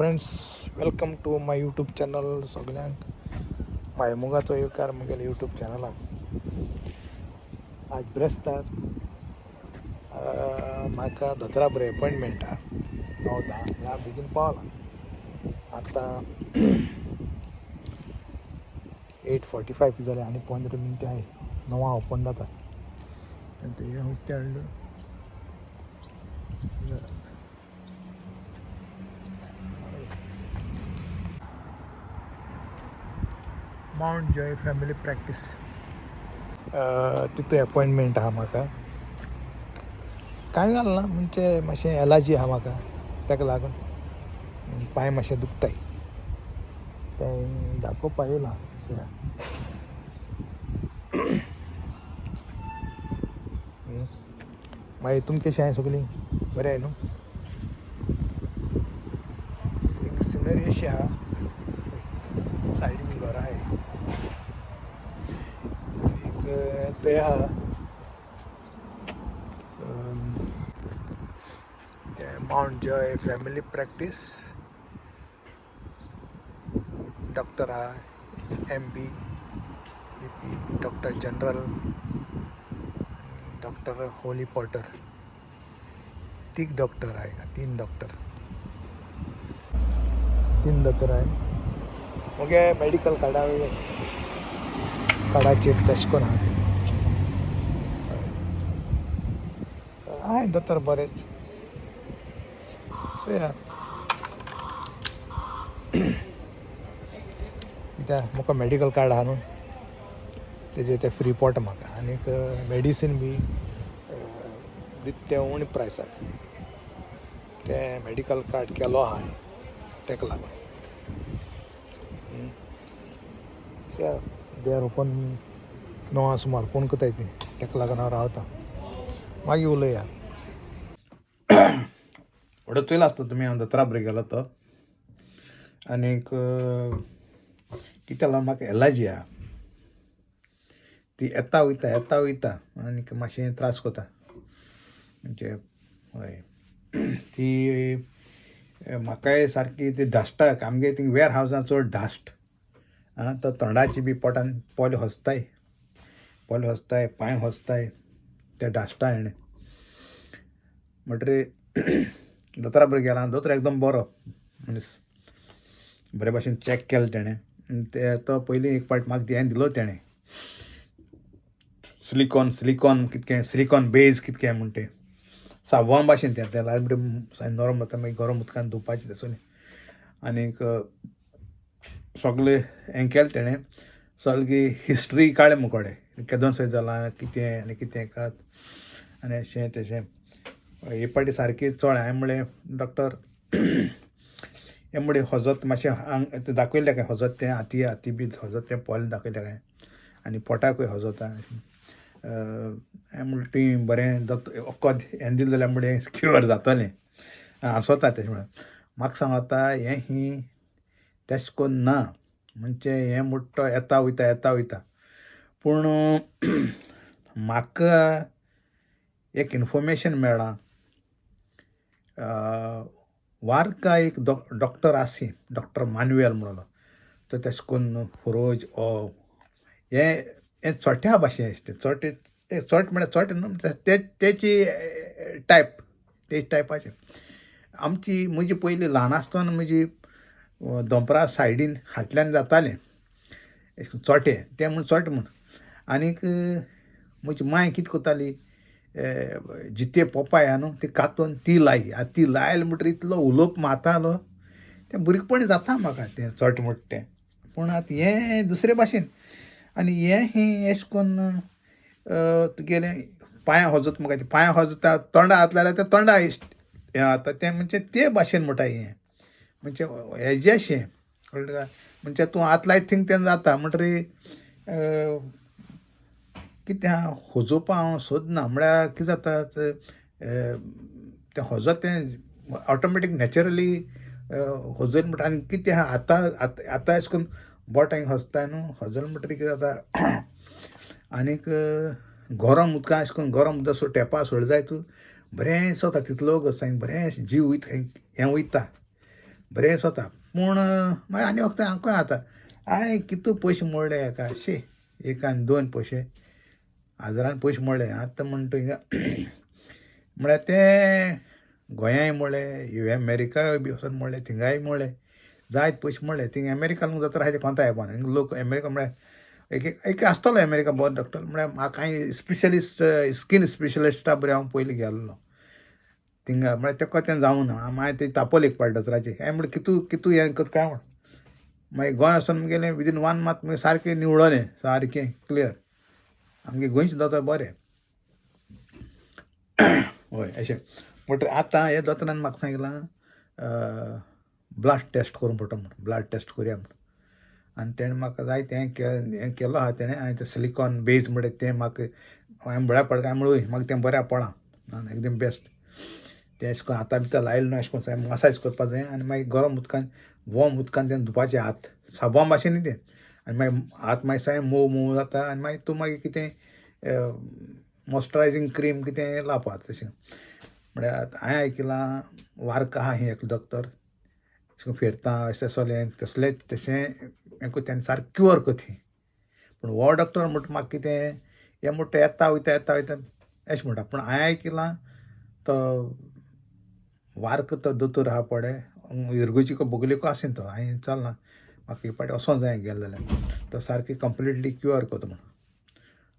Friends, welcome to my YouTube channel. सगळ्यांक मायमुगाचो येवकार म्हगेल्या यूट्यूब चॅनलाक. आज ब्रेस्तार म्हाका दोतोरा बरें अपॉयंटमेंट आहा 9:10 बेगीन पावलां. आतां 8:45 जालें आनी 15 मिनटां आहाय. 9 ओपन जाता. हें हाडलो माउंट जॉय फॅमिली प्रॅक्टीस. तितून अपॉयंटमेंट आहा म्हाका. कांय जालें ना, म्हणजे मातशें एलर्जी आहा म्हाका, ताका लागून पांय मातशें दुखताय. तें दाखोवपा येयलां. मागीर तुमी कशीं आहाय सगळीं? बरें आहाय न्हू? एक सिनरी अशी आहा, सायडीन घरां आहाय. एक तें आहा mount Joy family practice. Doctor आहा MB, BP, doctor general, doctor Holy Potter. तीन डॉक्टर आहाय. मुगे मेडिकल कार्डाचेर तशें करून आहा तें. हाय दोतोर बरेच. सो या कित्याक म्हाका मेडिकल कार्ड आहा न्हू, तेजेर ते फ्री पडटा म्हाका. आनीक मेडिसीन बी दिता ते उणे प्रायसाक. ते मेडिकल कार्ड केलो आहा हांवें, ताका लागून. त्या देर ओपन 9 सुमार फोन कोताय ती, ताका लागून हांव रावतां. मागीर उलया. व्हडलो चोयलो आसता तुमी हांव दोतोरा बरें गेलो तो. आनीक कित्या लागून म्हाका एलर्जी आहा. ती येता वयता आनीक मातशें त्रास कोता. म्हणजे हय, ती म्हाकाय सारकी ती डास्टाक. आमगे थिंग वेअर हावजां चड डास्ट. तो तोंडाची बी पोटान पोले होसताय, पांय होसताय त्या डास्टा हेणें. म्हणटरी दोतोरा बरें गेलां. दोतोर एकदम बरो मनीस, बरे भाशेन चॅक केलें तेणें. ते तो पयलीं एक पाट म्हाका हें दिलो तेणें, सिलिकॉन बेज कितकें म्हण तें साबण भाशेन तें लायले म्हणटरी नरम जाता. मागीर गरम उदकान धुवपाचें तेसोनी. आनीक सगळें हें केलें तेणें. सगळी हिस्ट्री काडलें मुकोडे, केदोन सय जालां, कितें आनी कितें कात आनी अशें तशें. हे पाटी सारकी चड हांवें म्हणलें डॉक्टर हें म्हणलें होजत मातशें आंग दाखयलें काय होजत तें हाती बी होजत तें पोलें दाखयलें काय. आनी पोटाकूय होजोता. हांवें म्हणलें तुवें बरें वखद हें दिलें जाल्यार म्हणलें क्युअर जातलें. हांसोता तेशें म्हणून. म्हाका सांगोता हें तेशें कोन्न ना. म्हणजे हें म्हणटा तो येता वयता. पूण म्हाका एक इन्फॉर्मेशन मेळ्ळां. वार्का एक डॉक्टर आसी, डॉक्टर मान्युएल म्हणलो. तो तेशें कोन्न फुरोज हें चोट्या भाशेन तें चोट म्हळ्यार न्हू, तेची तेच टायपाचें. म्हजी पयलीं ल्हान आसतना म्हजी दोंपरा सायडीन फाटल्यान जातालें चोटे, तें म्हूण चोट म्हूण. आनीक म्हजी मांय कितें कोत्ताली, जिते पोपाय आहा न्हू ती कातून ती लायली म्हणटरी इतलो उलोवप मारतालो. तें बुरीकपणी जाता म्हाका तें चोट म्हणटा तें. पूण आतां हें दुसरे भाशेन. आनी हें अशें कोन्न तुगेलें पांयां होजोता म्हाका. पांयां होजोता, तोंडा हात लायल्यार तें तोंडा हें जाता. तें म्हणजे ते भाशेन म्हणटा हें. म्हणजे हेजें अशें कळ्ळें तुका. म्हणजे तूं हात लायत थिंग तें जाता म्हणटरी कितें आहा होजोवपा हांव सोदना. म्हळ्यार कितें जाता तें होजोत तें ऑटोमॅटीक नॅचरली होजोयलें म्हणटा. आनी कितें आहा आतां अशें करून बोट हिंग होजताय न्हू, होजोलें म्हणटरी कितें जाता. आनीक गरम उदकान अशें करून गरम उदक टॅपा सोडले जाय तूं बरें सोता तितलो बरें जीव हें वयता. बरें स्वता पूण मागीर आनी वखदां हांव आतां हांवें कितू पयशे मोडले हेका शे एकान 2 पयशे हजारान पयशे मोडले आतां म्हणटा हिंगा म्हळ्यार ते गोंयाय मोडले अमेरिका बी वचोन मोडले थिंगाय मोडले जायत पयशे मोडले थिंगा अमेरिका जात्रा आहाय ते कोंता येवपाना हिंगा लोक अमेरिका म्हळ्यार एक आसतलो अमेरिका बरो डॉक्टर म्हळ्यार म्हाका हांवें स्पेशलिस्ट स्कीन स्पेशलिस्टा बरें हांव पयलीं गेल्लो थिंगा म्हळ्यार तेका तें जावं ना हांवें ते तापोल एक पाड दोतोराचेर हांवें म्हळ्यार कितू हें करता काय म्हण मागीर गोंय वचोन गेलें विदीन 1 मंथ मागीर सारकें निवळोलें सारकें क्लियर आमगे गोंयचे दोतोर बरें हय अशें बट आतां हे दोतोरान म्हाका सांगलां ब्लड टेस्ट करूंक पडटा म्हण ब्लड टेस्ट करया म्हण आनी तेणें म्हाका जायतें हें केलो आहा तेणें हांवें तें सिलिकॉन बेज म्हणटा तें म्हाका हांवें म्हळ्यार पडटा काय म्हणून म्हाका तें बऱ्या पडलां एकदम बेस्ट तें अशें करून हाता भितर लायले न्हू अशें करून मसाज करपा जाय आनी मागीर गरम उदकान वॉर्म उदकान तें धुवपाचें हात साबण भाशेन न्ही तें आनी मागीर हात मागीर साय मोव जाता आनी मागीर तूं मागीर कितें मॉइस्चरायझींग क्रीम कितें लावपा तशें म्हळ्यार हांवें आयकलां वार्का आहा ही एक दोतोर अशें फिरता अशें सोलें तसलें तशें हें कोत्ता आनी सारकें क्युअर कोत्ता पूण हो डॉक्टर म्हणटा म्हाका कितें हें म्हणटा येता वयता अशें म्हणटा पूण हांवें आयकलां तो वार्क तो दोतोर आहा पळय इरगुजीको बोगलेको आसा तो हांवें चलना म्हाका एक पाटी वचों जाय गेले जाल्यार तो सारकी कंप्लिटली क्युअर करता म्हण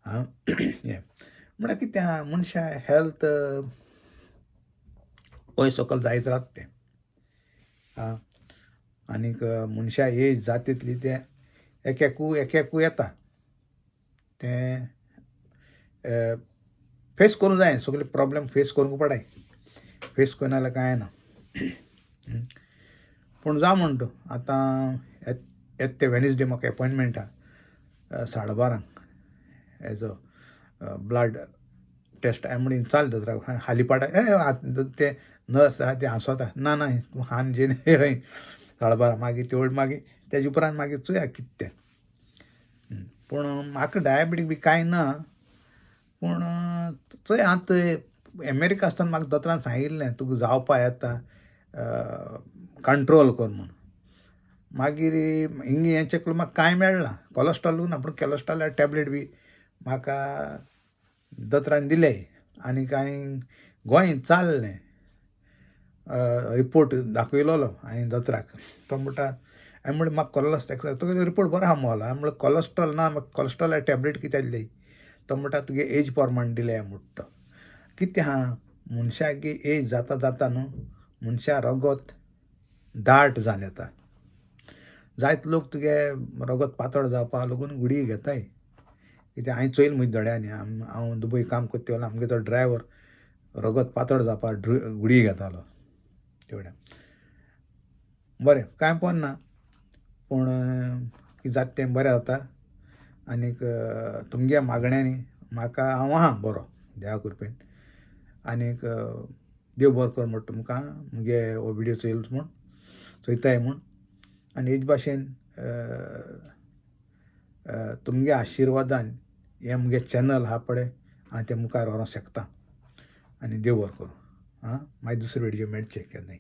आं हें म्हळ्यार कितें आहा मनशा हेल्थ पयस सकयल जायत रावता तें आं आनीक मनशा एज जाता तितली तें एक येता तें फेस करूंक जाय सगळे प्रॉब्लेम फेस करूंक पडाय फेस करना जाल्यार कांय ना पूण जावं म्हणटा आतां येत ते वेनसडे म्हाका एपॉयंटमेंट आहा 12:30 एज अ ब्लड टेस्ट हांवें म्हणून चाल दोतोरा हाली पाटा ते नर्स आहा ते हांसोता ना हान जेन 12:30 मागीर तेवढ मागीर तेजे उपरांत मागीर चोया कितें तें पूण म्हाका डायबिटीक बी कांय ना पूण चोय आतां अमेरिका आसतना म्हाका दोतोरान सांगिल्लें तुका जावपा येता कंट्रोल कर म्हूण मागीर हिंगा हें चॅक करून म्हाका कांय मेळना कोलेस्ट्रॉल ना पूण कोलेस्ट्रॉल टॅबलेट बी म्हाका दोतोरान दिले आनी कांय गोंय चाललें रिपोर्ट दाखयलोलो हांवें दोतोराक तो म्हणटा हांवें म्हणलें म्हाका कोलेस्ट्रॉल तुगे रिपोर्ट बरो आहा मोला हांवें म्हणलें कोलेस्ट्रॉल ना म्हाका कोलेस्ट्रॉल टॅबलेट कित्याक दिली तो म्हणटा तुगे एज प्रमाण दिले म्हणटा कितें आहा मनशागे एज जाता जाता न्हू मनशा रगत दाट जावन येता जायते लोक तुगे रगत पातळ जावपा लागून गुडये घेताय कित्याक हांवें चोयल म्हज्या दोळ्यांनी हांव दुबय काम करता तेन्ना आमगे तो ड्रायव्हर रगत पातळ जावपा गुडये घेतालो तेवढ्या बरें कांय पडना पूण कितें जाता तें बरें जाता आनीक तुमगे मागण्यांनी म्हाका हांव आहा बरो देवा कृपेन आनीक देव बरो कर म्हणटा तुमकां मुगे हो विडियो चोयताय म्हूण आनी हेच भाशेन तुमगे आशिर्वादान हें मुगे चॅनल आहा पळय हांव तें मुखार व्हरोंक शकता आनी देव बरो करूं आं मागीर दुसरो विडियो मेळचें केन्नाय